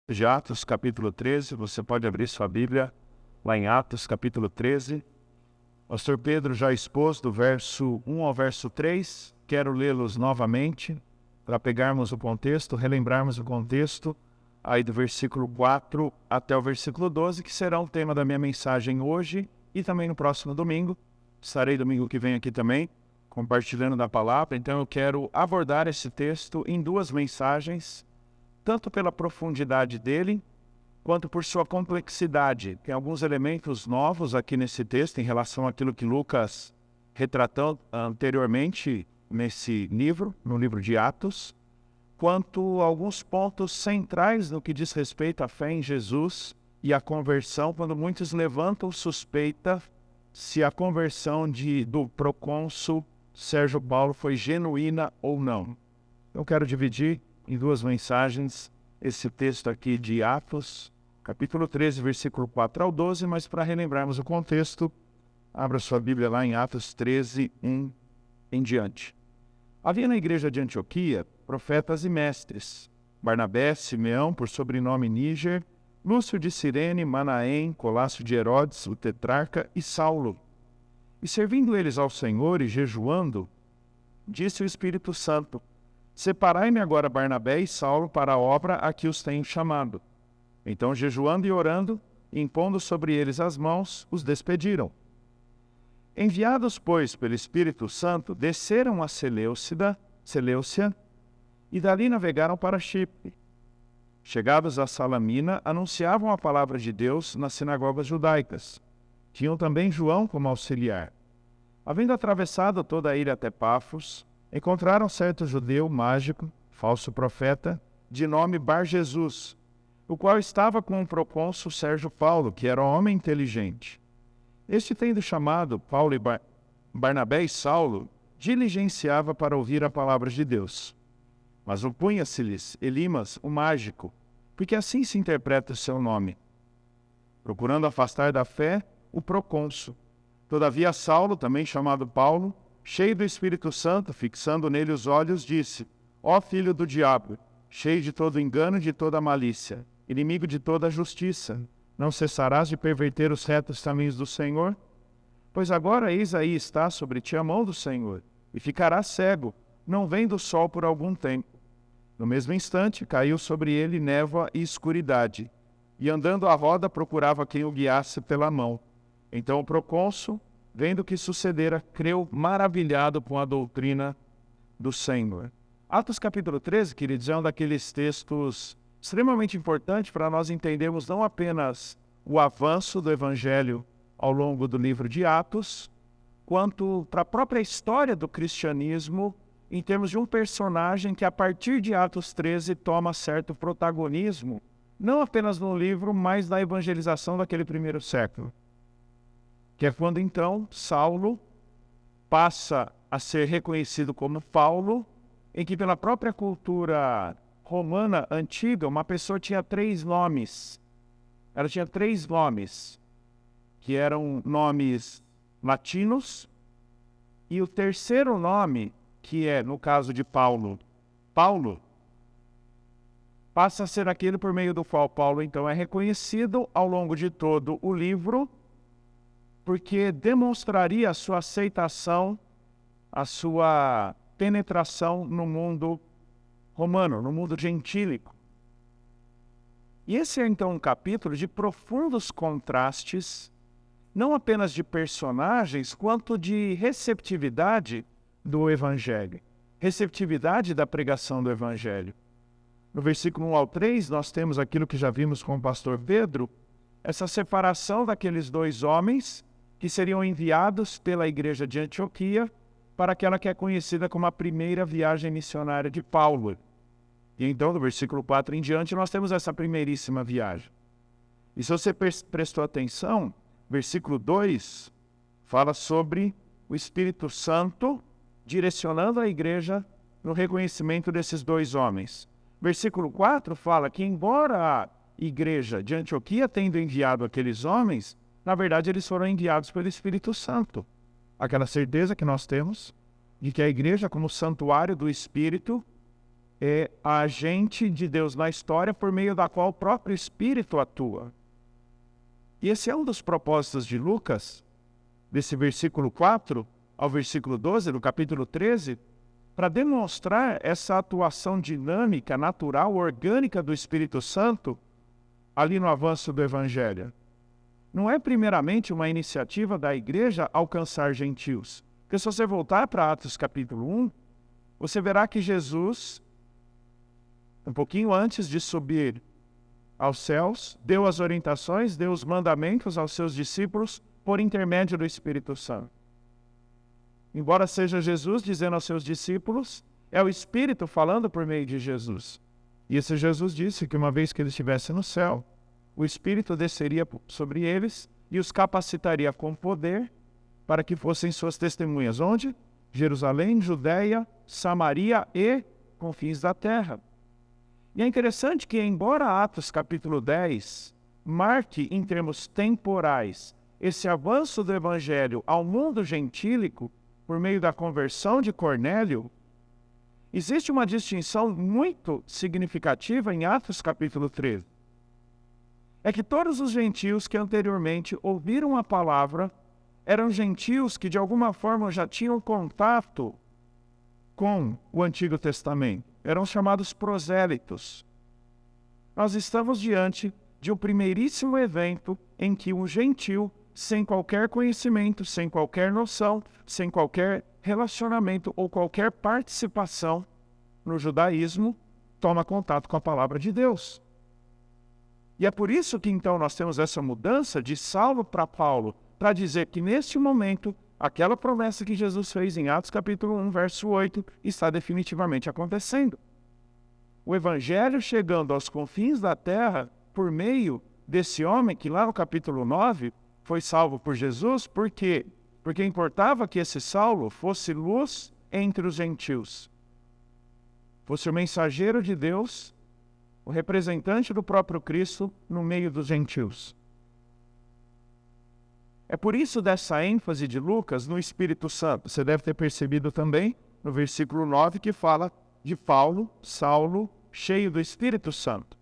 De Atos, capítulo 13, você pode abrir sua Bíblia lá em Atos, capítulo 13. O pastor Pedro já expôs do verso 1 ao verso 3. Quero lê-los novamente para pegarmos o contexto, relembrarmos o contexto aí do versículo 4 até o versículo 12, que será o tema da minha mensagem hoje e também no próximo domingo. Estarei domingo que vem aqui também, compartilhando da palavra. Então eu quero abordar esse texto em duas mensagens, tanto pela profundidade dele, quanto por sua complexidade. Tem alguns elementos novos aqui nesse texto em relação àquilo que Lucas retratou anteriormente nesse livro, no livro de Atos, quanto a alguns pontos centrais no que diz respeito à fé em Jesus e à conversão, quando muitos levantam suspeita se a conversão do procônsul Sérgio Paulo foi genuína ou não. Eu quero dividir em duas mensagens esse texto aqui de Atos, capítulo 13, versículo 4 ao 12, mas para relembrarmos o contexto, abra sua Bíblia lá em Atos 13, 1 em diante. Havia na igreja de Antioquia profetas e mestres: Barnabé, Simeão, por sobrenome Níger, Lúcio de Cirene, Manaém, Colácio de Herodes, o tetrarca, e Saulo. E servindo eles ao Senhor e jejuando, disse o Espírito Santo: Separai-me agora Barnabé e Saulo para a obra a que os tenho chamado. Então, jejuando e orando, impondo sobre eles as mãos, os despediram. Enviados, pois, pelo Espírito Santo, desceram a Seleucia e dali navegaram para Chipre. Chegados a Salamina, anunciavam a palavra de Deus nas sinagogas judaicas. Tinham também João como auxiliar. Havendo atravessado toda a ilha até Pafos, encontraram certo judeu mágico, falso profeta, de nome Bar-Jesus, o qual estava com o procônsul Sérgio Paulo, que era um homem inteligente. Este, tendo chamado Paulo e Barnabé e Saulo, diligenciava para ouvir a palavra de Deus. Mas opunha-se-lhes Elimas, o mágico, porque assim se interpreta o seu nome, procurando afastar da fé o procônsul. Todavia Saulo, também chamado Paulo, cheio do Espírito Santo, fixando nele os olhos, disse: Ó filho do diabo, cheio de todo engano e de toda malícia, inimigo de toda a justiça, não cessarás de perverter os retos caminhos do Senhor? Pois agora eis aí está sobre ti a mão do Senhor, e ficarás cego, não vendo o sol por algum tempo. No mesmo instante caiu sobre ele névoa e escuridade, e andando à roda procurava quem o guiasse pela mão. Então o procônsul, vendo o que sucedera, creu maravilhado com a doutrina do Senhor. Atos capítulo 13, queridos, é um daqueles textos extremamente importantes para nós entendermos não apenas o avanço do Evangelho ao longo do livro de Atos, quanto para a própria história do cristianismo, em termos de um personagem que, a partir de Atos 13, toma certo protagonismo, não apenas no livro, mas na evangelização daquele primeiro século. Que é quando, então, Saulo passa a ser reconhecido como Paulo, em que, pela própria cultura romana antiga, uma pessoa tinha três nomes. Ela tinha três nomes, que eram nomes latinos, e o terceiro nome, que é, no caso de Paulo, Paulo, passa a ser aquele por meio do qual Paulo, então, é reconhecido ao longo de todo o livro, porque demonstraria a sua aceitação, a sua penetração no mundo romano, no mundo gentílico. E esse é então um capítulo de profundos contrastes, não apenas de personagens, quanto de receptividade do Evangelho, receptividade da pregação do Evangelho. No versículo 1 ao 3, nós temos aquilo que já vimos com o pastor Pedro, essa separação daqueles dois homens que seriam enviados pela igreja de Antioquia para aquela que é conhecida como a primeira viagem missionária de Paulo. E então, do versículo 4 em diante, nós temos essa primeiríssima viagem. E se você prestou atenção, versículo 2 fala sobre o Espírito Santo direcionando a igreja no reconhecimento desses dois homens. Versículo 4 fala que, embora a igreja de Antioquia tendo enviado aqueles homens, na verdade eles foram enviados pelo Espírito Santo. Aquela certeza que nós temos de que a igreja, como santuário do Espírito, é a agente de Deus na história por meio da qual o próprio Espírito atua. E esse é um dos propósitos de Lucas, desse versículo 4 ao versículo 12, do capítulo 13, para demonstrar essa atuação dinâmica, natural, orgânica do Espírito Santo ali no avanço do Evangelho. Não é primeiramente uma iniciativa da igreja alcançar gentios. Porque se você voltar para Atos capítulo 1, você verá que Jesus, um pouquinho antes de subir aos céus, deu as orientações, deu os mandamentos aos seus discípulos por intermédio do Espírito Santo. Embora seja Jesus dizendo aos seus discípulos, é o Espírito falando por meio de Jesus. E esse Jesus disse que uma vez que ele estivesse no céu, o Espírito desceria sobre eles e os capacitaria com poder para que fossem suas testemunhas. Onde? Jerusalém, Judeia, Samaria e confins da terra. E é interessante que, embora Atos capítulo 10 marque em termos temporais esse avanço do Evangelho ao mundo gentílico por meio da conversão de Cornélio, existe uma distinção muito significativa em Atos capítulo 13. É que todos os gentios que anteriormente ouviram a palavra eram gentios que de alguma forma já tinham contato com o Antigo Testamento. Eram chamados prosélitos. Nós estamos diante de um primeiríssimo evento em que um gentil, sem qualquer conhecimento, sem qualquer noção, sem qualquer relacionamento ou qualquer participação no judaísmo, toma contato com a palavra de Deus. E é por isso que então nós temos essa mudança de Saulo para Paulo, para dizer que neste momento, aquela promessa que Jesus fez em Atos capítulo 1, verso 8, está definitivamente acontecendo. O Evangelho chegando aos confins da terra por meio desse homem que lá no capítulo 9 foi salvo por Jesus. Por quê? Porque importava que esse Saulo fosse luz entre os gentios, fosse o mensageiro de Deus, o representante do próprio Cristo no meio dos gentios. É por isso dessa ênfase de Lucas no Espírito Santo. Você deve ter percebido também no versículo 9 que fala de Paulo, Saulo, cheio do Espírito Santo.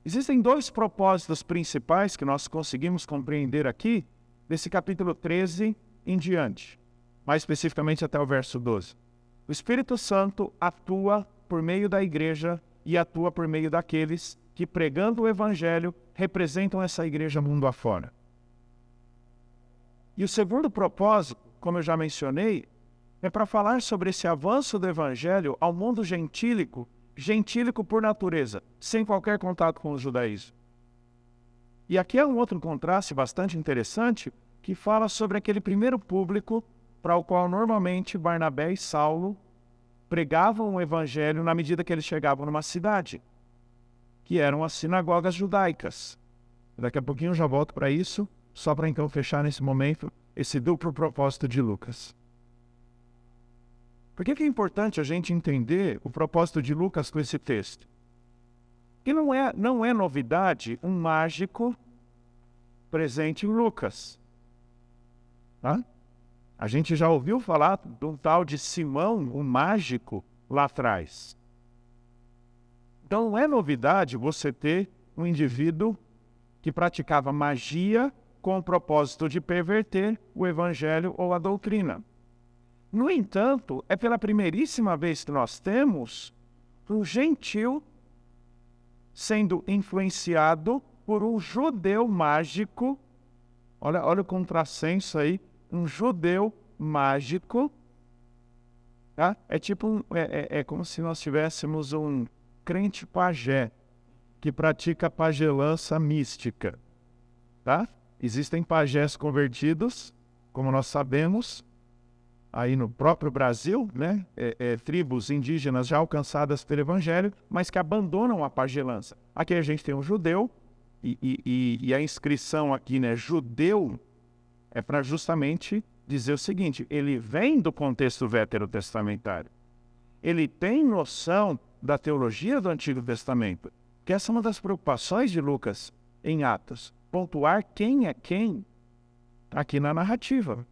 Existem dois propósitos principais que nós conseguimos compreender aqui, desse capítulo 13 em diante, mais especificamente até o verso 12. O Espírito Santo atua por meio da igreja e atua por meio daqueles que, pregando o Evangelho, representam essa igreja mundo afora. E o segundo propósito, como eu já mencionei, é para falar sobre esse avanço do Evangelho ao mundo gentílico, gentílico por natureza, sem qualquer contato com o judaísmo. E aqui é um outro contraste bastante interessante, que fala sobre aquele primeiro público para o qual normalmente Barnabé e Saulo pregavam o Evangelho na medida que eles chegavam numa cidade, que eram as sinagogas judaicas. Daqui a pouquinho eu já volto para isso, só para então fechar nesse momento esse duplo propósito de Lucas. Por que é importante a gente entender o propósito de Lucas com esse texto? Que não é novidade um mágico presente em Lucas. Tá? A gente já ouviu falar de um tal de Simão, um mágico, lá atrás. Então não é novidade você ter um indivíduo que praticava magia com o propósito de perverter o Evangelho ou a doutrina. No entanto, é pela primeiríssima vez que nós temos um gentil sendo influenciado por um judeu mágico. Olha o contrassenso aí, um judeu mágico. Tá? É tipo é como se nós tivéssemos um crente pajé que pratica pagelança mística. Tá? Existem pajés convertidos, como nós sabemos, aí no próprio Brasil, né? Tribos indígenas já alcançadas pelo Evangelho, mas que abandonam a pagelança. Aqui a gente tem um judeu, e a inscrição aqui, né, judeu, é para justamente dizer o seguinte: ele vem do contexto veterotestamentário. Ele tem noção da teologia do Antigo Testamento, que essa é uma das preocupações de Lucas em Atos, pontuar quem é quem aqui na narrativa.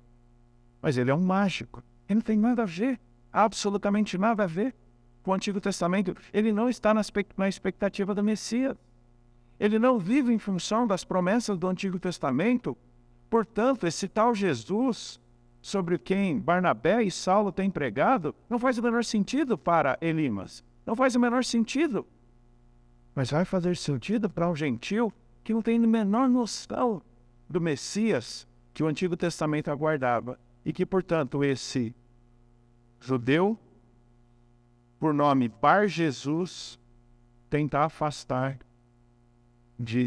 Mas ele é um mágico. Ele não tem nada a ver, absolutamente nada a ver o Antigo Testamento, ele não está na expectativa do Messias. Ele não vive em função das promessas do Antigo Testamento. Portanto, esse tal Jesus, sobre quem Barnabé e Saulo têm pregado, não faz o menor sentido para Elimas. Não faz o menor sentido. Mas vai fazer sentido para um gentil que não tem a menor noção do Messias que o Antigo Testamento aguardava. E que, portanto, esse judeu, por nome Bar Jesus, tenta afastar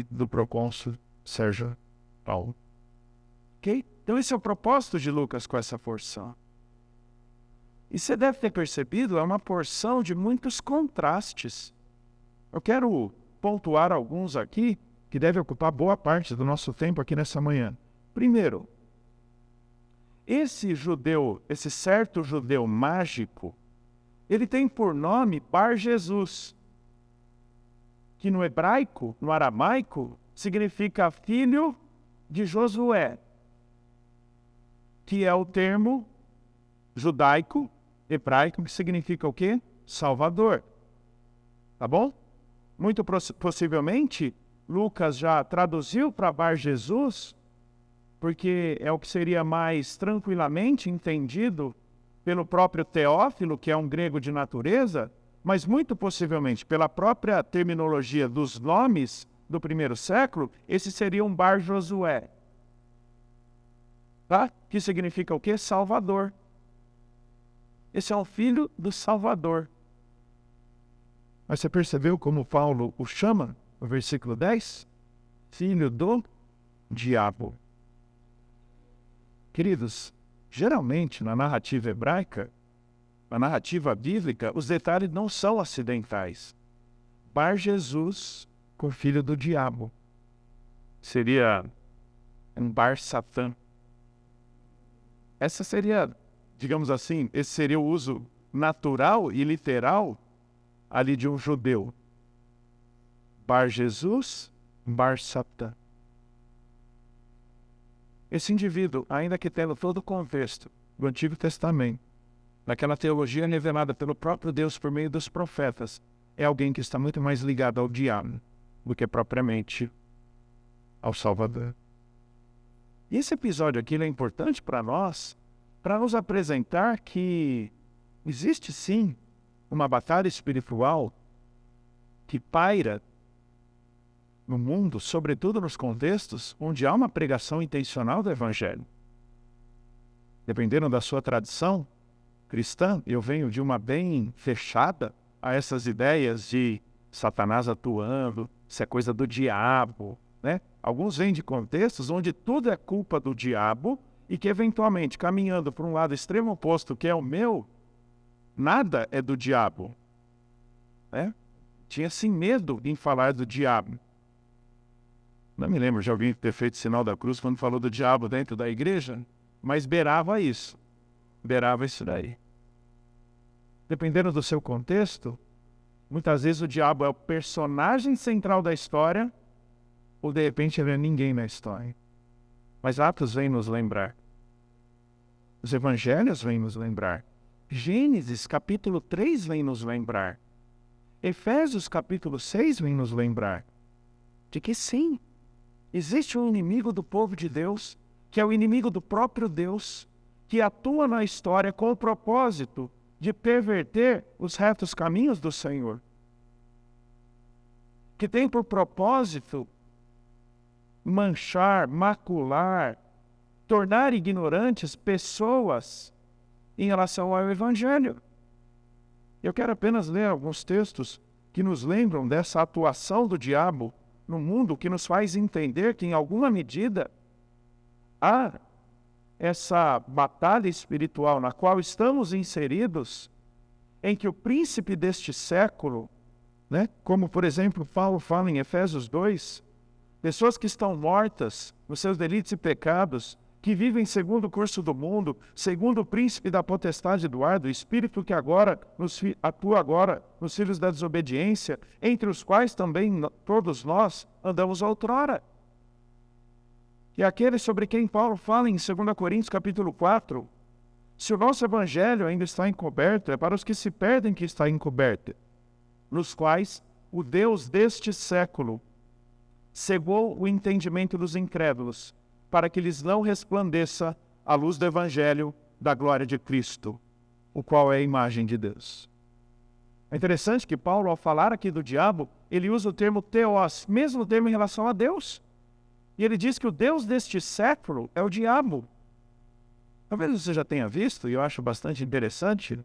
do procônsul Sérgio Paulo. Ok? Então esse é o propósito de Lucas com essa porção. E você deve ter percebido, é uma porção de muitos contrastes. Eu quero pontuar alguns aqui, que devem ocupar boa parte do nosso tempo aqui nessa manhã. Primeiro, esse certo judeu mágico, ele tem por nome Bar Jesus, que no hebraico, no aramaico, significa filho de Josué, que é o termo judaico, hebraico, que significa o quê? Salvador. Tá bom? Muito possivelmente, Lucas já traduziu para Bar Jesus, porque é o que seria mais tranquilamente entendido pelo próprio Teófilo, que é um grego de natureza, mas muito possivelmente pela própria terminologia dos nomes do primeiro século, esse seria um Bar Josué. Tá? Que significa o quê? Salvador. Esse é o filho do Salvador. Mas você percebeu como Paulo o chama no versículo 10? Filho do diabo. Queridos, geralmente na narrativa hebraica, na narrativa bíblica, os detalhes não são acidentais. Bar Jesus com filho do diabo. Seria um Bar Satã. Essa seria, digamos assim, esse seria o uso natural e literal ali de um judeu. Bar Jesus, Bar Satã. Esse indivíduo, ainda que tendo todo o contexto do Antigo Testamento, daquela teologia revelada pelo próprio Deus por meio dos profetas, é alguém que está muito mais ligado ao diabo do que propriamente ao Salvador. E esse episódio aqui é importante para nós, para nos apresentar que existe sim uma batalha espiritual que paira no mundo, sobretudo nos contextos onde há uma pregação intencional do Evangelho. Dependendo da sua tradição cristã, eu venho de uma bem fechada a essas ideias de Satanás atuando, isso é coisa do diabo, né? Alguns vêm de contextos onde tudo é culpa do diabo e que, eventualmente, caminhando para um lado extremo oposto, que é o meu, nada é do diabo. Né? Tinha-se medo em falar do diabo. Não me lembro de alguém ter feito sinal da cruz quando falou do diabo dentro da igreja, mas beirava isso. Beirava isso daí. Dependendo do seu contexto, muitas vezes o diabo é o personagem central da história, ou de repente ele é ninguém na história. Mas Atos vem nos lembrar. Os evangelhos vêm nos lembrar. Gênesis capítulo 3 vem nos lembrar. Efésios capítulo 6 vem nos lembrar de que sim, existe um inimigo do povo de Deus, que é o inimigo do próprio Deus, que atua na história com o propósito de perverter os retos caminhos do Senhor. Que tem por propósito manchar, macular, tornar ignorantes pessoas em relação ao Evangelho. Eu quero apenas ler alguns textos que nos lembram dessa atuação do diabo no mundo, que nos faz entender que, em alguma medida, há essa batalha espiritual na qual estamos inseridos, em que o príncipe deste século, né, como, por exemplo, Paulo fala em Efésios 2, pessoas que estão mortas nos seus delitos e pecados, que vivem segundo o curso do mundo, segundo o príncipe da potestade do ar, do espírito que agora atua agora nos filhos da desobediência, entre os quais também todos nós andamos outrora. E aquele sobre quem Paulo fala em 2 Coríntios capítulo 4, Se o nosso evangelho ainda está encoberto, é para os que se perdem que está encoberto, nos quais o Deus deste século cegou o entendimento dos incrédulos, para que lhes não resplandeça a luz do evangelho da glória de Cristo, o qual é a imagem de Deus. É interessante que Paulo, ao falar aqui do diabo, ele usa o termo teos, mesmo termo em relação a Deus. E ele diz que o Deus deste século é o diabo. Talvez você já tenha visto, e eu acho bastante interessante,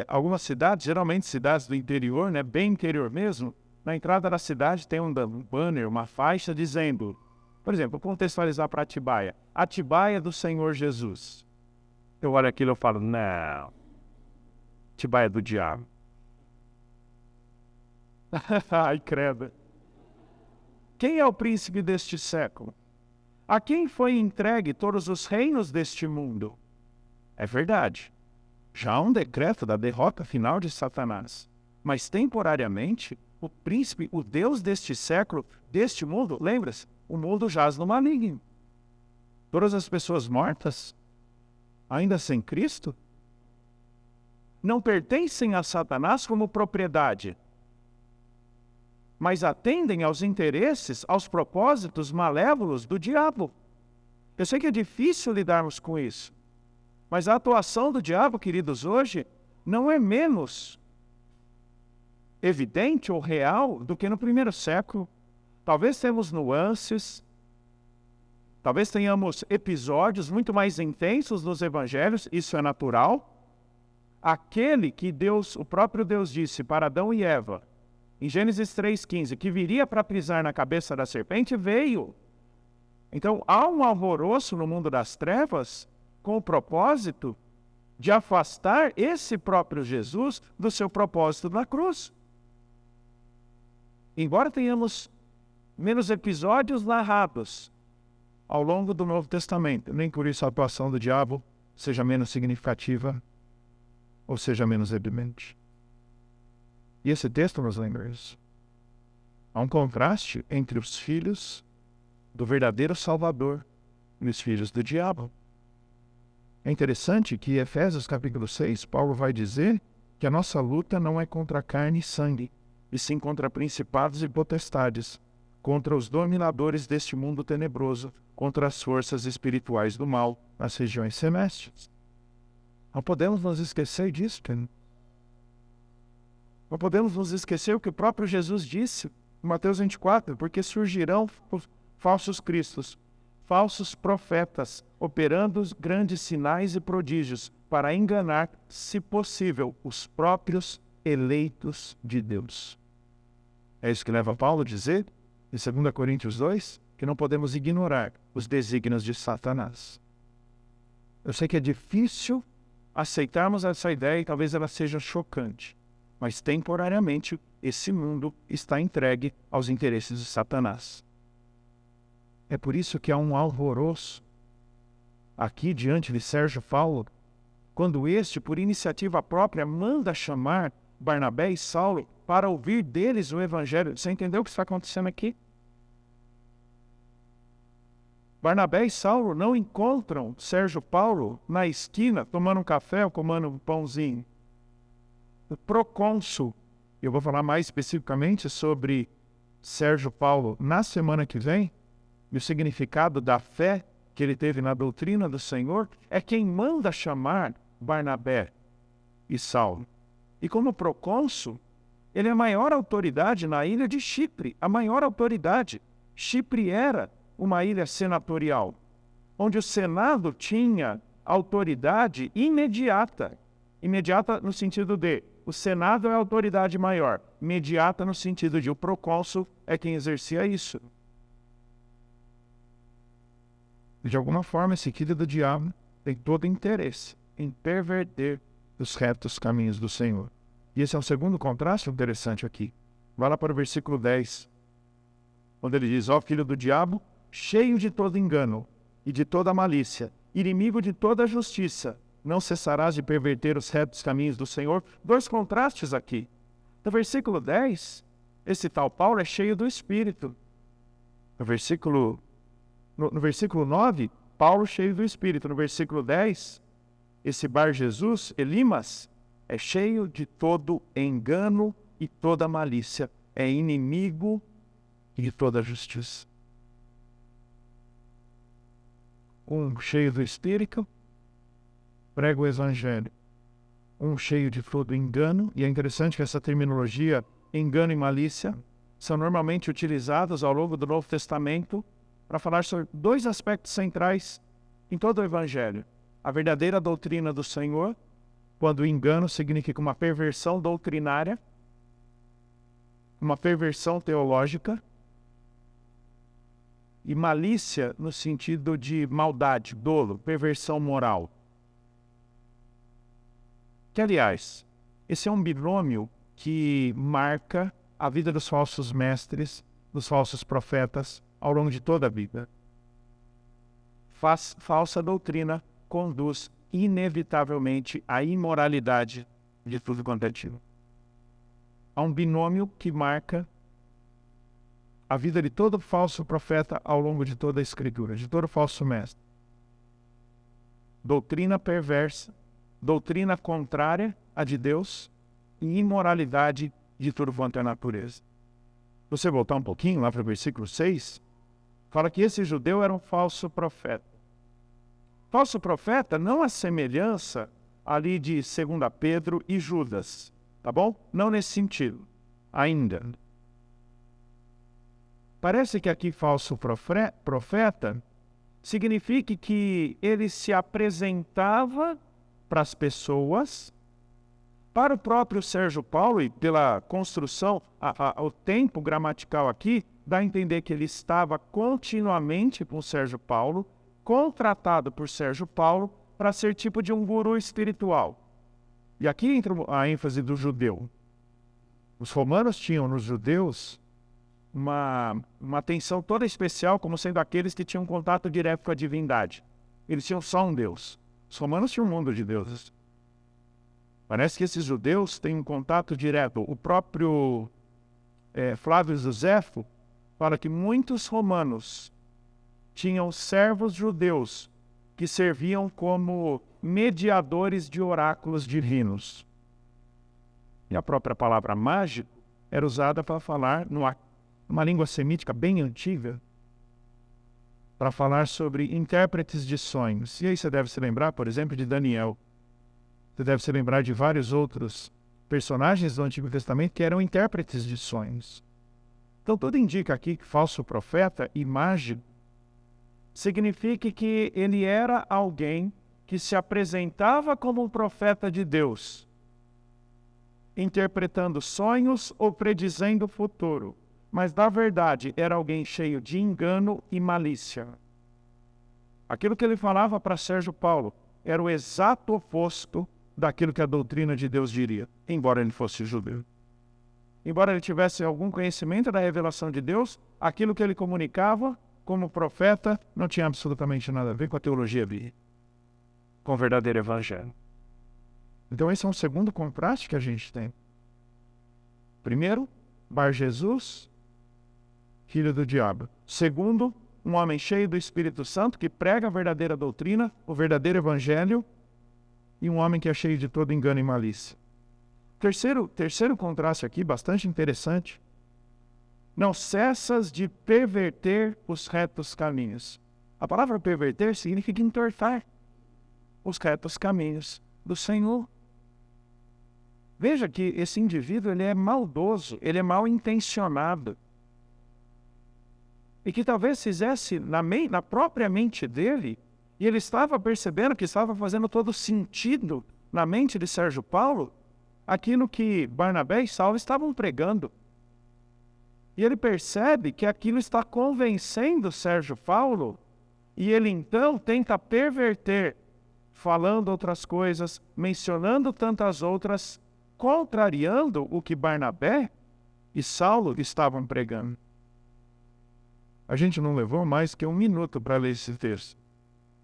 algumas cidades, geralmente cidades do interior, bem interior mesmo, na entrada da cidade tem um banner, uma faixa dizendo, por exemplo, vou contextualizar para Atibaia, Atibaia do Senhor Jesus. Eu olho aquilo e falo, não, Atibaia do diabo. Ai, credo. Quem é o príncipe deste século? A quem foi entregue todos os reinos deste mundo? É verdade. Já há um decreto da derrota final de Satanás. Mas temporariamente, o príncipe, o Deus deste século, deste mundo, lembra-se, o mundo jaz no maligno. Todas as pessoas mortas, ainda sem Cristo, não pertencem a Satanás como propriedade, mas atendem aos interesses, aos propósitos malévolos do diabo. Eu sei que é difícil lidarmos com isso, mas a atuação do diabo, queridos, hoje, não é menos evidente ou real do que no primeiro século. Talvez tenhamos nuances, talvez tenhamos episódios muito mais intensos nos evangelhos, isso é natural. Aquele que Deus, o próprio Deus disse para Adão e Eva, em Gênesis 3,15, que viria para pisar na cabeça da serpente, veio. Então, há um alvoroço no mundo das trevas com o propósito de afastar esse próprio Jesus do seu propósito na cruz. Embora tenhamos menos episódios narrados ao longo do Novo Testamento, nem por isso a atuação do diabo seja menos significativa ou seja menos evidente. E esse texto nos lembra isso. Há um contraste entre os filhos do verdadeiro Salvador e os filhos do diabo. É interessante que em Efésios capítulo 6, Paulo vai dizer que a nossa luta não é contra carne e sangue, e sim contra principados e potestades, contra os dominadores deste mundo tenebroso, contra as forças espirituais do mal nas regiões celestes. Não podemos nos esquecer disso, querido. Não podemos nos esquecer o que o próprio Jesus disse em Mateus 24, porque surgirão falsos cristos, falsos profetas, operando grandes sinais e prodígios para enganar, se possível, os próprios eleitos de Deus. É isso que leva Paulo a dizer, em 2 Coríntios 2, que não podemos ignorar os desígnios de Satanás. Eu sei que é difícil aceitarmos essa ideia e talvez ela seja chocante, mas temporariamente esse mundo está entregue aos interesses de Satanás. É por isso que há um alvoroço aqui diante de Sérgio Paulo, quando este, por iniciativa própria, manda chamar Barnabé e Saulo para ouvir deles o evangelho. Você entendeu o que está acontecendo aqui? Barnabé e Saulo não encontram Sérgio Paulo na esquina tomando um café ou comendo um pãozinho. O procônsul, eu vou falar mais especificamente sobre Sérgio Paulo na semana que vem, e o significado da fé que ele teve na doutrina do Senhor, é quem manda chamar Barnabé e Saulo. E como procônsul, ele é a maior autoridade na ilha de Chipre, a maior autoridade. Chipre era uma ilha senatorial, onde o Senado tinha autoridade imediata. Imediata no sentido de, o Senado é a autoridade maior. Imediata no sentido de, o procônsul é quem exercia isso. De alguma forma, esse filho do diabo tem todo interesse em perverter os retos caminhos do Senhor. E esse é o segundo contraste interessante aqui. Vai lá para o versículo 10, onde ele diz, ó filho do diabo, cheio de todo engano e de toda malícia, inimigo de toda justiça, não cessarás de perverter os retos caminhos do Senhor. Dois contrastes aqui. No versículo 10, esse tal Paulo é cheio do Espírito. No versículo 9, Paulo cheio do Espírito. No versículo 10, esse Bar Jesus, Elimas, é cheio de todo engano e toda malícia. É inimigo de toda justiça. Um cheio do Espírito, prega o Evangelho. Um cheio de todo engano, e é interessante que essa terminologia, engano e malícia, são normalmente utilizados ao longo do Novo Testamento para falar sobre dois aspectos centrais em todo o Evangelho. A verdadeira doutrina do Senhor, quando o engano significa uma perversão doutrinária, uma perversão teológica, e malícia no sentido de maldade, dolo, perversão moral. Que, aliás, esse é um binômio que marca a vida dos falsos mestres, dos falsos profetas, ao longo de toda a vida. Falsa doutrina conduz inevitavelmente à imoralidade de tudo quanto é tido. Há um binômio que marca a vida de todo falso profeta ao longo de toda a Escritura, de todo falso mestre. Doutrina perversa, doutrina contrária à de Deus e imoralidade de tudo quanto é natureza. Se você voltar um pouquinho lá para o versículo 6, fala que esse judeu era um falso profeta. Falso profeta não a semelhança ali de 2 Pedro e Judas, tá bom? Não nesse sentido, ainda. Parece que aqui falso profeta significa que ele se apresentava para as pessoas, para o próprio Sérgio Paulo, e pela construção, o tempo gramatical aqui, dá a entender que ele estava continuamente com o Sérgio Paulo, contratado por Sérgio Paulo para ser tipo de um guru espiritual. E aqui entra a ênfase do judeu. Os romanos tinham nos judeus uma atenção toda especial como sendo aqueles que tinham contato direto com a divindade. Eles tinham só um Deus. Os romanos tinham um mundo de deuses. Parece que esses judeus têm um contato direto. O próprio Flávio Josefo fala que muitos romanos tinham servos judeus que serviam como mediadores de oráculos divinos. E a própria palavra mágico era usada para falar numa língua semítica bem antiga, para falar sobre intérpretes de sonhos. E aí você deve se lembrar, por exemplo, de Daniel. Você deve se lembrar de vários outros personagens do Antigo Testamento que eram intérpretes de sonhos. Então tudo indica aqui que falso profeta e mágico significa que ele era alguém que se apresentava como um profeta de Deus, interpretando sonhos ou predizendo o futuro. Mas, na verdade, era alguém cheio de engano e malícia. Aquilo que ele falava para Sérgio Paulo era o exato oposto daquilo que a doutrina de Deus diria, embora ele fosse judeu. Embora ele tivesse algum conhecimento da revelação de Deus, aquilo que ele comunicava como profeta não tinha absolutamente nada a ver com a teologia bíblica, com o verdadeiro evangelho. Então esse é um segundo contraste que a gente tem. Primeiro, Bar Jesus, filho do diabo. Segundo, um homem cheio do Espírito Santo que prega a verdadeira doutrina, o verdadeiro evangelho, e um homem que é cheio de todo engano e malícia. Terceiro contraste aqui, bastante interessante. Não cessas de perverter os retos caminhos. A palavra perverter significa entortar os retos caminhos do Senhor. Veja que esse indivíduo ele é maldoso, ele é mal intencionado. E que talvez fizesse na própria mente dele, e ele estava percebendo que estava fazendo todo sentido na mente de Sérgio Paulo, aquilo que Barnabé e Saulo estavam pregando. E ele percebe que aquilo está convencendo Sérgio Paulo, e ele então tenta perverter, falando outras coisas, mencionando tantas outras, contrariando o que Barnabé e Saulo estavam pregando. A gente não levou mais que 1 minuto para ler esse texto.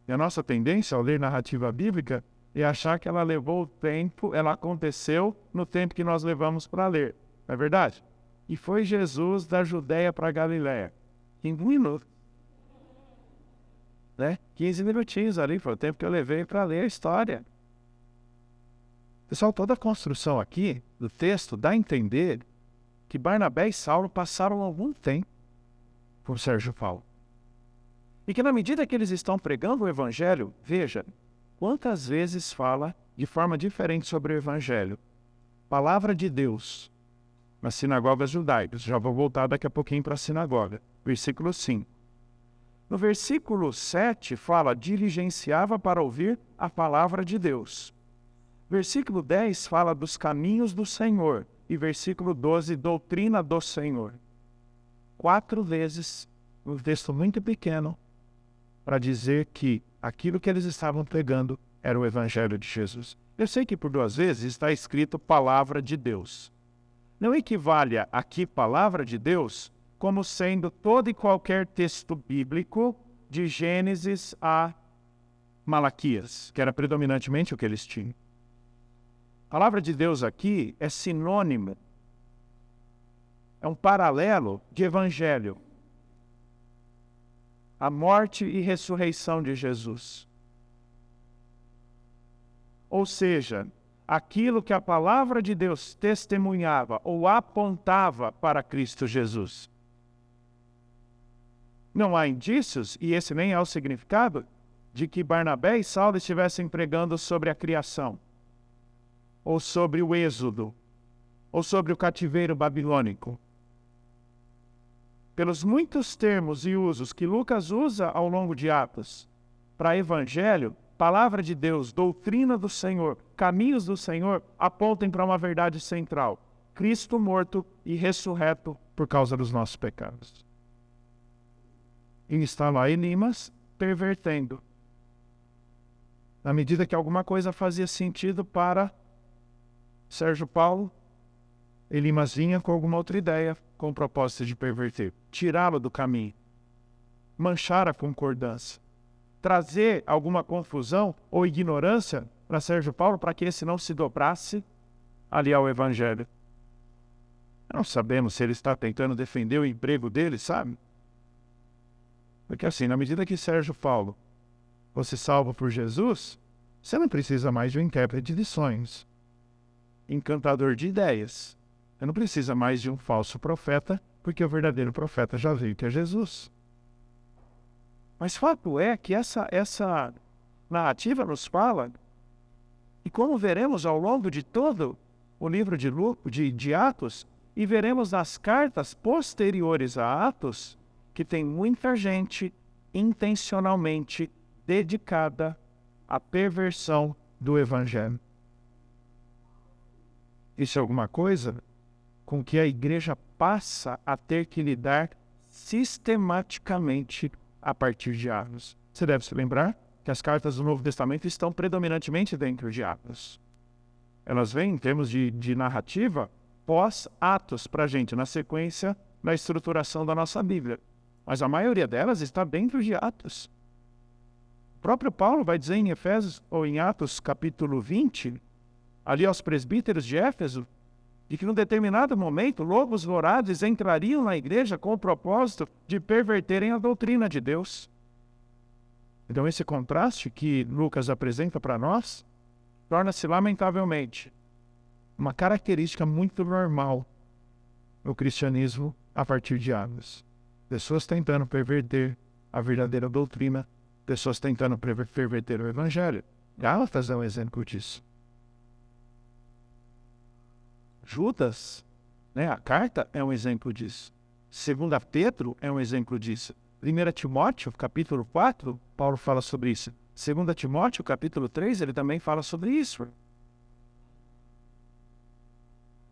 E a nossa tendência ao ler narrativa bíblica é achar que ela levou o tempo, ela aconteceu no tempo que nós levamos para ler. Não é verdade? E foi Jesus da Judéia para a Galiléia. Em 1 minuto. 15 minutinhos ali foi o tempo que eu levei para ler a história. Pessoal, toda a construção aqui do texto dá a entender que Barnabé e Saulo passaram algum tempo com Sérgio Paulo. E que na medida que eles estão pregando o Evangelho, veja, quantas vezes fala de forma diferente sobre o Evangelho. Palavra de Deus nas sinagogas judaicas. Já vou voltar daqui a pouquinho para a sinagoga. Versículo 5. No versículo 7 fala, diligenciava para ouvir a palavra de Deus. Versículo 10 fala dos caminhos do Senhor. E versículo 12, doutrina do Senhor. 4 vezes, um texto muito pequeno, para dizer que aquilo que eles estavam pregando era o Evangelho de Jesus. Eu sei que por 2 vezes está escrito palavra de Deus. Não equivale aqui palavra de Deus como sendo todo e qualquer texto bíblico de Gênesis a Malaquias, que era predominantemente o que eles tinham. A palavra de Deus aqui é sinônimo, é um paralelo de Evangelho. A morte e ressurreição de Jesus. Ou seja, aquilo que a palavra de Deus testemunhava ou apontava para Cristo Jesus. Não há indícios, e esse nem é o significado, de que Barnabé e Saulo estivessem pregando sobre a criação, ou sobre o êxodo, ou sobre o cativeiro babilônico. Pelos muitos termos e usos que Lucas usa ao longo de Atos para evangelho, palavra de Deus, doutrina do Senhor, caminhos do Senhor, apontem para uma verdade central: Cristo morto e ressurreto por causa dos nossos pecados. E está lá Elimas pervertendo, na medida que alguma coisa fazia sentido para Sérgio Paulo, Elimas vinha com alguma outra ideia, com o propósito de perverter, tirá-lo do caminho, manchar a concordância, trazer alguma confusão ou ignorância para Sérgio Paulo, para que esse não se dobrasse ali ao Evangelho. Não sabemos se ele está tentando defender o emprego dele, sabe? Porque assim, na medida que Sérgio Paulo fosse salvo por Jesus, você não precisa mais de um intérprete de sonhos, encantador de ideias. Você não precisa mais de um falso profeta, porque o verdadeiro profeta já veio, que é Jesus. Mas fato é que essa narrativa nos fala, e como veremos ao longo de todo o livro de Atos, e veremos nas cartas posteriores a Atos, que tem muita gente intencionalmente dedicada à perversão do Evangelho. Isso é alguma coisa com que a igreja passa a ter que lidar sistematicamente a partir de Atos. Você deve se lembrar que as cartas do Novo Testamento estão predominantemente dentro de Atos. Elas vêm, em termos de narrativa, pós-Atos para a gente, na sequência da estruturação da nossa Bíblia. Mas a maioria delas está dentro de Atos. O próprio Paulo vai dizer em Efésios, ou em Atos capítulo 20, ali aos presbíteros de Éfeso, de que num determinado momento lobos vorazes entrariam na igreja com o propósito de perverterem a doutrina de Deus. Então esse contraste que Lucas apresenta para nós torna-se lamentavelmente uma característica muito normal no cristianismo a partir de Atos. Pessoas tentando perverter a verdadeira doutrina, pessoas tentando perverter o Evangelho. Gálatas é um exemplo disso. Judas, a carta é um exemplo disso. 2 Pedro é um exemplo disso. 1 Timóteo, capítulo 4, Paulo fala sobre isso. 2 Timóteo, capítulo 3, ele também fala sobre isso.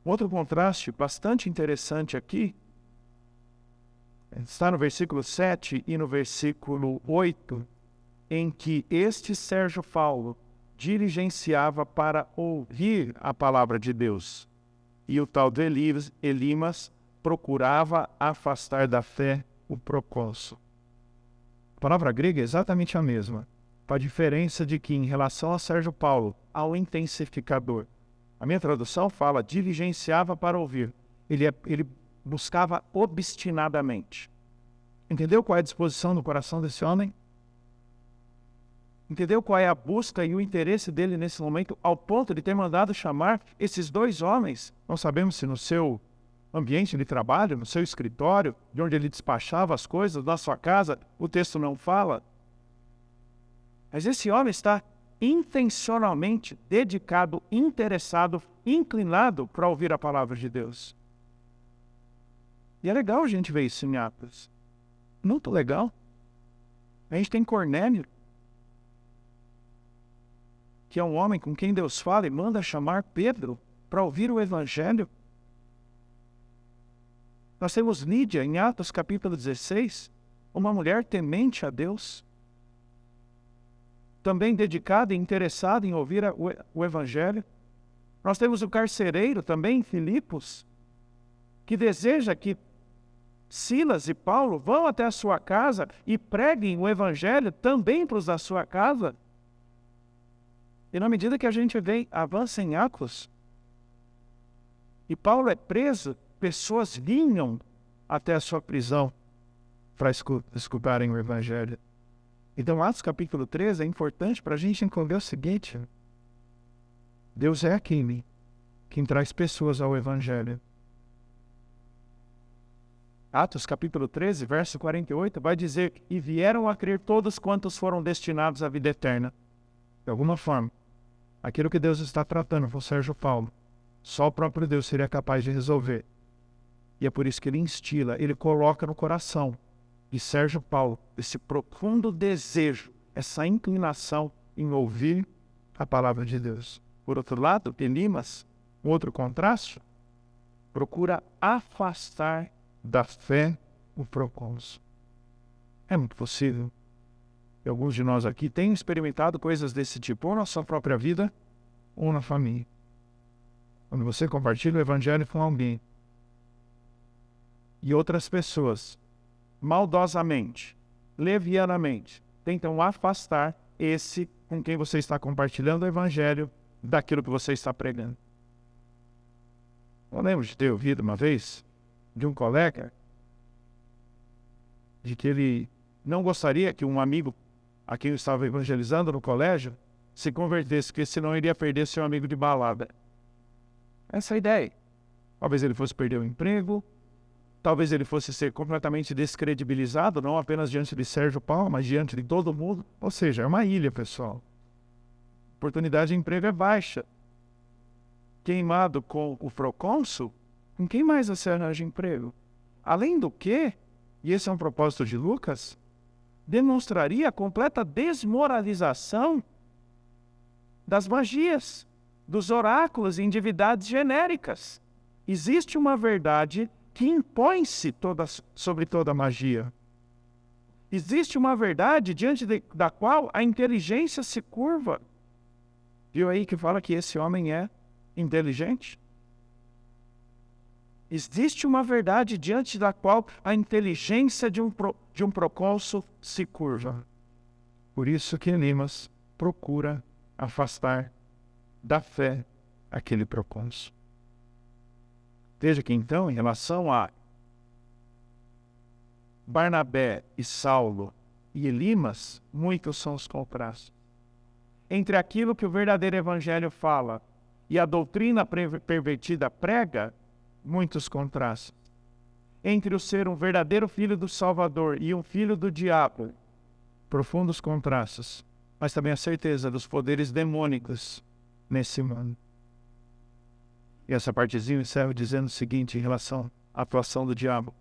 Outro contraste bastante interessante aqui está no versículo 7 e no versículo 8, em que este Sérgio Paulo diligenciava para ouvir a palavra de Deus. E o tal de Elimas procurava afastar da fé o procônsul. A palavra grega é exatamente a mesma, com a diferença de que, em relação a Sérgio Paulo, há um intensificador. A minha tradução fala diligenciava para ouvir. Ele buscava obstinadamente. Entendeu qual é a disposição do coração desse homem? Entendeu qual é a busca e o interesse dele nesse momento, ao ponto de ter mandado chamar esses dois homens? Não sabemos se no seu ambiente de trabalho, no seu escritório, de onde ele despachava as coisas, na sua casa, o texto não fala. Mas esse homem está intencionalmente dedicado, interessado, inclinado para ouvir a palavra de Deus. E é legal a gente ver isso em Atos. Muito legal. A gente tem Cornélio, que é um homem com quem Deus fala e manda chamar Pedro para ouvir o Evangelho. Nós temos Lídia, em Atos capítulo 16, uma mulher temente a Deus, também dedicada e interessada em ouvir o Evangelho. Nós temos o carcereiro, também em Filipos, que deseja que Silas e Paulo vão até a sua casa e preguem o Evangelho também para os da sua casa. E na medida que a gente avança em Atos, e Paulo é preso, pessoas vinham até a sua prisão para escutarem o Evangelho. Então, Atos capítulo 13 é importante para a gente entender o seguinte: Deus é aquele quem traz pessoas ao Evangelho. Atos capítulo 13, verso 48, vai dizer: e vieram a crer todos quantos foram destinados à vida eterna. De alguma forma, aquilo que Deus está tratando com Sérgio Paulo, só o próprio Deus seria capaz de resolver. E é por isso que ele instila, ele coloca no coração de Sérgio Paulo esse profundo desejo, essa inclinação em ouvir a palavra de Deus. Por outro lado, Elimas, um outro contraste, procura afastar da fé o procônsul. É muito possível que alguns de nós aqui tenham experimentado coisas desse tipo, ou na sua própria vida, ou na família. Quando você compartilha o Evangelho com alguém, e outras pessoas, maldosamente, levianamente, tentam afastar esse com quem você está compartilhando o Evangelho daquilo que você está pregando. Eu lembro de ter ouvido uma vez de um colega de que ele não gostaria que um amigo a quem eu estava evangelizando no colégio se convertesse, porque senão iria perder seu amigo de balada. Essa é a ideia. Talvez ele fosse perder o emprego, talvez ele fosse ser completamente descredibilizado, não apenas diante de Sérgio Paulo, mas diante de todo mundo. Ou seja, é uma ilha, pessoal. A oportunidade de emprego é baixa. Queimado com o procônsul, com quem mais você arranja emprego? Além do que, e esse é um propósito de Lucas, demonstraria a completa desmoralização das magias, dos oráculos e divindades genéricas. Existe uma verdade que impõe-se sobre toda a magia. Existe uma verdade diante da qual a inteligência se curva. Viu aí que fala que esse homem é inteligente? Existe uma verdade diante da qual a inteligência de um procônsul se curva. Por isso que Elimas procura afastar da fé aquele procônsul. Veja que então, em relação a Barnabé e Saulo e Elimas, muitos são os contrastes. Entre aquilo que o verdadeiro evangelho fala e a doutrina pervertida prega, muitos contrastes. Entre o ser um verdadeiro filho do Salvador e um filho do diabo, profundos contrastes, mas também a certeza dos poderes demônicos nesse mundo. E essa partezinha eu encerro dizendo o seguinte em relação à atuação do diabo.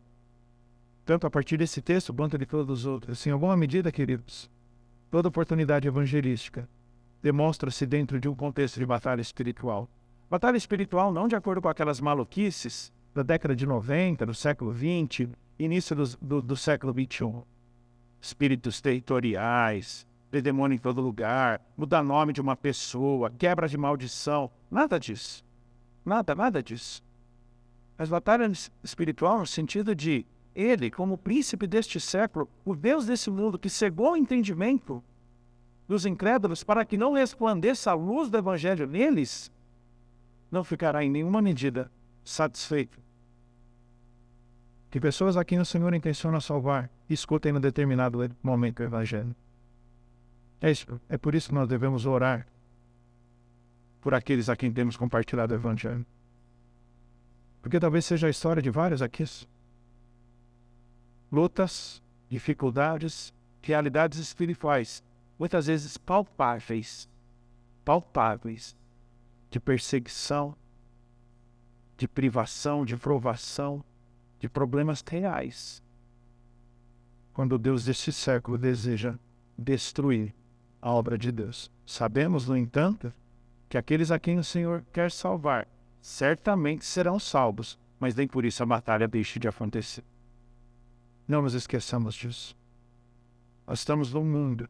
Tanto a partir desse texto quanto de todos os outros. Em alguma medida, queridos, toda oportunidade evangelística demonstra-se dentro de um contexto de batalha espiritual. Batalha espiritual não de acordo com aquelas maluquices da década de 90, do século XX, início do século XXI. Espíritos territoriais, de demônio em todo lugar, mudar nome de uma pessoa, quebra de maldição, nada disso. Nada disso. Mas batalha espiritual no sentido de ele, como príncipe deste século, o Deus desse mundo que cegou o entendimento dos incrédulos para que não resplandeça a luz do evangelho neles, não ficará em nenhuma medida satisfeito. Que pessoas a quem o Senhor intenciona salvar escutem no determinado momento o evangelho. É por isso que nós devemos orar por aqueles a quem temos compartilhado o Evangelho. Porque talvez seja a história de vários aqui. Lutas, dificuldades, realidades espirituais, muitas vezes palpáveis, de perseguição, de privação, de provação, de problemas reais. Quando Deus deste século deseja destruir a obra de Deus. Sabemos, no entanto, que aqueles a quem o Senhor quer salvar certamente serão salvos, mas nem por isso a batalha deixe de acontecer. Não nos esqueçamos disso. Nós estamos num mundo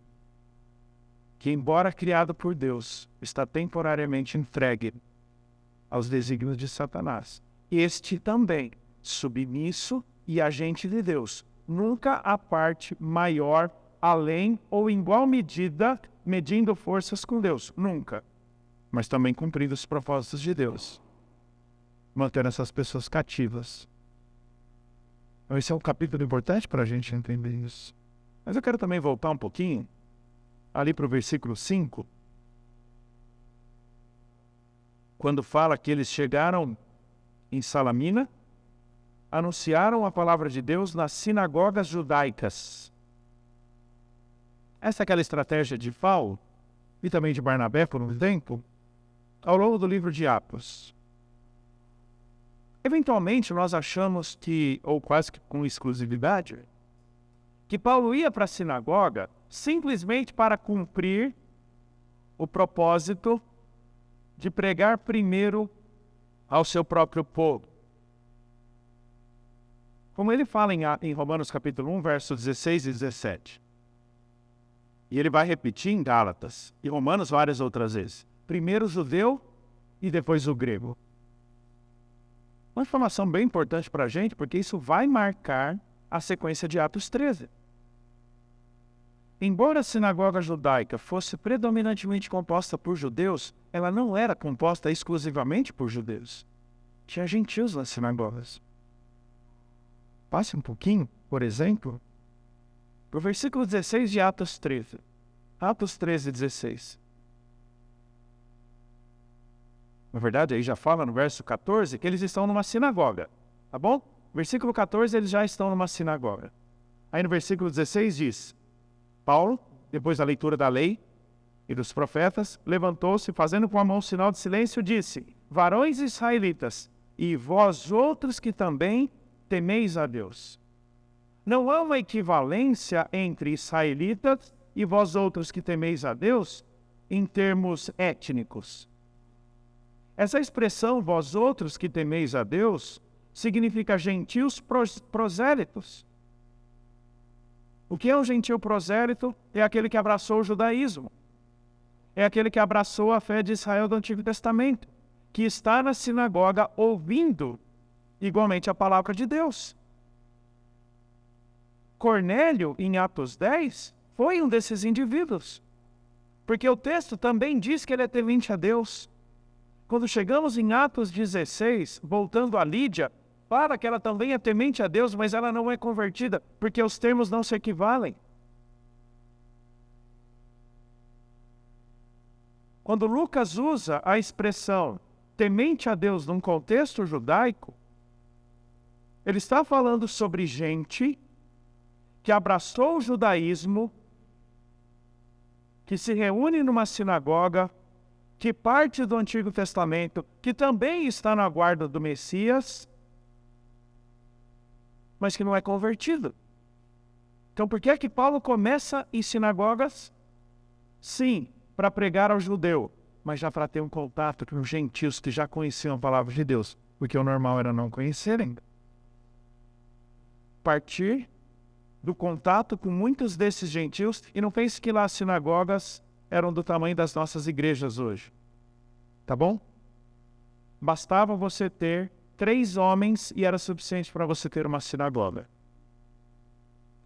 que, embora criado por Deus, está temporariamente entregue aos desígnios de Satanás. Este também, submisso e agente de Deus. Nunca a parte maior, além ou em igual medida, medindo forças com Deus. Nunca. Mas também cumprindo os propósitos de Deus. Mantendo essas pessoas cativas. Então, esse é um capítulo importante para a gente entender isso. Mas eu quero também voltar um pouquinho, ali para o versículo 5, quando fala que eles chegaram em Salamina, anunciaram a palavra de Deus nas sinagogas judaicas. Essa é aquela estratégia de Paulo, e também de Barnabé por um tempo, ao longo do livro de Atos. Eventualmente nós achamos que, ou quase que com exclusividade, que Paulo ia para a sinagoga simplesmente para cumprir o propósito de pregar primeiro ao seu próprio povo. Como ele fala em Romanos capítulo 1, versos 16 e 17. E ele vai repetir em Gálatas e Romanos várias outras vezes. Primeiro o judeu e depois o grego. Uma informação bem importante para a gente, porque isso vai marcar a sequência de Atos 13. Embora a sinagoga judaica fosse predominantemente composta por judeus, ela não era composta exclusivamente por judeus. Tinha gentios nas sinagogas. Passe um pouquinho, por exemplo, para o versículo 16 de Atos 13. Atos 13, 16. Na verdade, aí já fala no verso 14 que eles estão numa sinagoga, tá bom? Versículo 14, eles já estão numa sinagoga. Aí no versículo 16 diz: Paulo, depois da leitura da lei e dos profetas, levantou-se, fazendo com a mão sinal de silêncio, disse: varões israelitas, e vós outros que também temeis a Deus. Não há uma equivalência entre israelitas e vós outros que temeis a Deus em termos étnicos. Essa expressão, vós outros que temeis a Deus, significa gentios prosélitos. O que é um gentio prosélito? É aquele que abraçou o judaísmo. É aquele que abraçou a fé de Israel do Antigo Testamento, que está na sinagoga ouvindo igualmente a palavra de Deus. Cornélio, em Atos 10, foi um desses indivíduos. Porque o texto também diz que ele é temente a Deus. Quando chegamos em Atos 16, voltando a Lídia, fala que ela também é temente a Deus, mas ela não é convertida, porque os termos não se equivalem. Quando Lucas usa a expressão temente a Deus num contexto judaico, ele está falando sobre gente que abraçou o judaísmo, que se reúne numa sinagoga, que parte do Antigo Testamento, que também está na guarda do Messias, mas que não é convertido. Então, por que é que Paulo começa em sinagogas? Sim, para pregar ao judeu, mas já para ter um contato com os gentios que já conheciam a palavra de Deus, porque o normal era não conhecerem. Partir do contato com muitos desses gentios, e não pense que lá as sinagogas eram do tamanho das nossas igrejas hoje. Tá bom? Bastava você ter 3 homens e era suficiente para você ter uma sinagoga.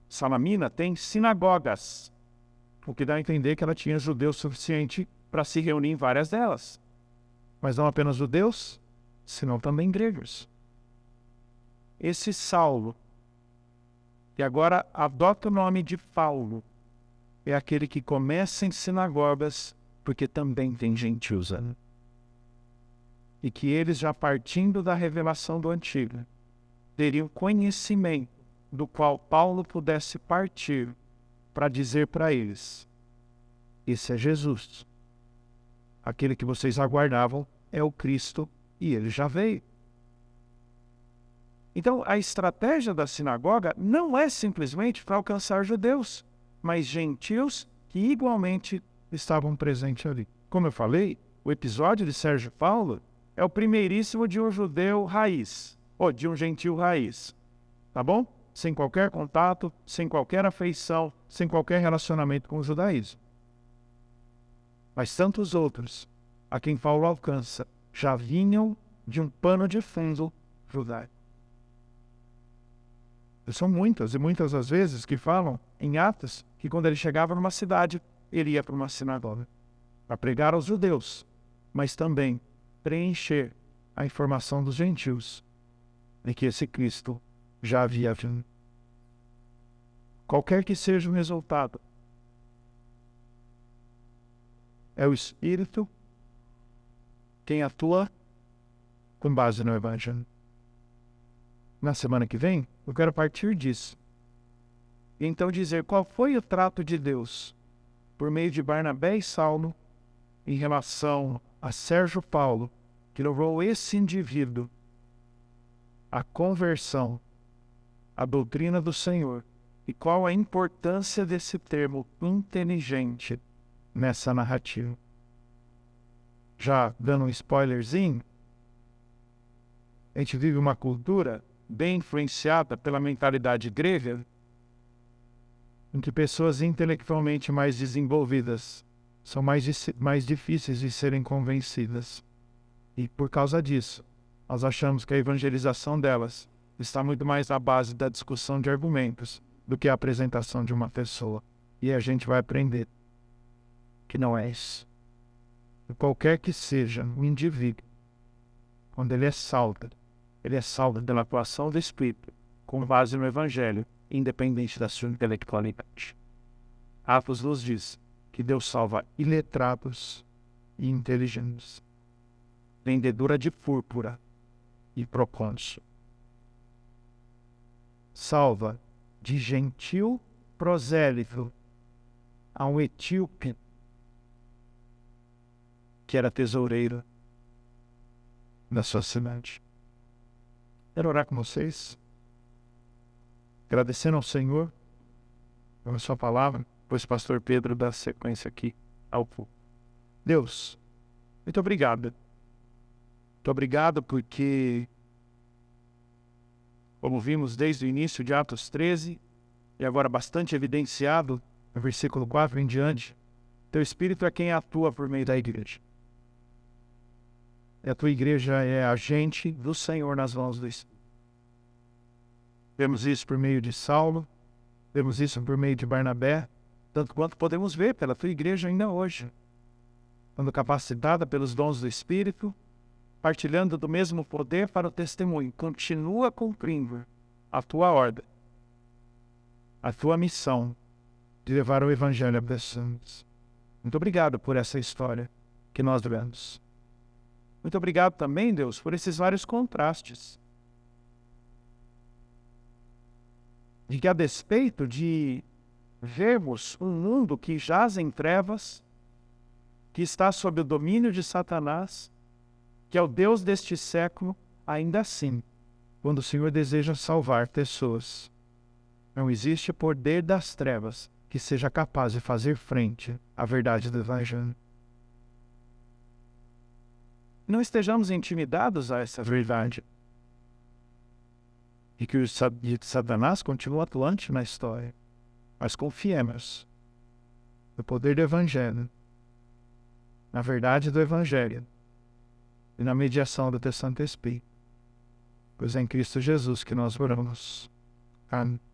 Salamina tem sinagogas, o que dá a entender que ela tinha judeus suficiente para se reunir em várias delas. Mas não apenas judeus, senão também gregos. Esse Saulo, que agora adota o nome de Paulo, é aquele que começa em sinagogas, porque também tem gentios. E que eles, já partindo da revelação do Antigo, teriam conhecimento do qual Paulo pudesse partir para dizer para eles: esse é Jesus. Aquele que vocês aguardavam é o Cristo e ele já veio. Então, a estratégia da sinagoga não é simplesmente para alcançar judeus, mas gentios que igualmente estavam presentes ali. Como eu falei, o episódio de Sérgio Paulo é o primeiríssimo de um judeu raiz, ou de um gentio raiz, tá bom? Sem qualquer contato, sem qualquer afeição, sem qualquer relacionamento com o judaísmo. Mas tantos outros, a quem Paulo alcança, já vinham de um pano de fundo judaico. E são muitas e muitas as vezes que falam em Atos que quando ele chegava numa cidade, ele ia para uma sinagoga para pregar aos judeus, mas também preencher a informação dos gentios de que esse Cristo já havia vindo. Qualquer que seja o resultado, é o Espírito quem atua com base no Evangelho. Na semana que vem, eu quero partir disso. E então dizer qual foi o trato de Deus por meio de Barnabé e Saulo em relação a Sérgio Paulo, que levou esse indivíduo à conversão, à doutrina do Senhor, e qual a importância desse termo inteligente nessa narrativa. Já dando um spoilerzinho, a gente vive uma cultura bem influenciada pela mentalidade grega, em que pessoas intelectualmente mais desenvolvidas são mais difíceis de serem convencidas. E por causa disso, nós achamos que a evangelização delas está muito mais na base da discussão de argumentos do que a apresentação de uma pessoa. E a gente vai aprender que não é isso. E qualquer que seja o indivíduo, quando ele é salvo pela atuação do Espírito, com base no Evangelho, independente da sua intelectualidade. Atos nos diz que Deus salva iletrados e inteligentes, vendedora de púrpura e procônsul. Salva de gentil prosélito a um etíope que era tesoureiro da sua cidade. Quero orar com vocês, agradecendo ao Senhor pela sua palavra, pois o pastor Pedro dá sequência aqui ao povo. Deus, muito obrigado. Muito obrigado porque, como vimos desde o início de Atos 13, e agora bastante evidenciado no versículo 4 em diante, teu Espírito é quem atua por meio da igreja. E a tua igreja é agente do Senhor nas mãos do Espírito. Vemos isso por meio de Saulo, vemos isso por meio de Barnabé, tanto quanto podemos ver pela tua igreja ainda hoje, quando capacitada pelos dons do Espírito, partilhando do mesmo poder para o testemunho, continua cumprindo a tua ordem, a tua missão de levar o Evangelho a pessoas. Muito obrigado por essa história que nós vemos. Muito obrigado também, Deus, por esses vários contrastes. De que, a despeito de vermos um mundo que jaz em trevas, que está sob o domínio de Satanás, que é o Deus deste século, ainda assim, quando o Senhor deseja salvar pessoas, não existe poder das trevas que seja capaz de fazer frente à verdade do Evangelho. Não estejamos intimidados a essa verdade. E que o Satanás continua atuante na história. Mas confiemos no poder do Evangelho, na verdade do Evangelho e na mediação do teu Santo Espírito. Pois é em Cristo Jesus que nós oramos. Amém.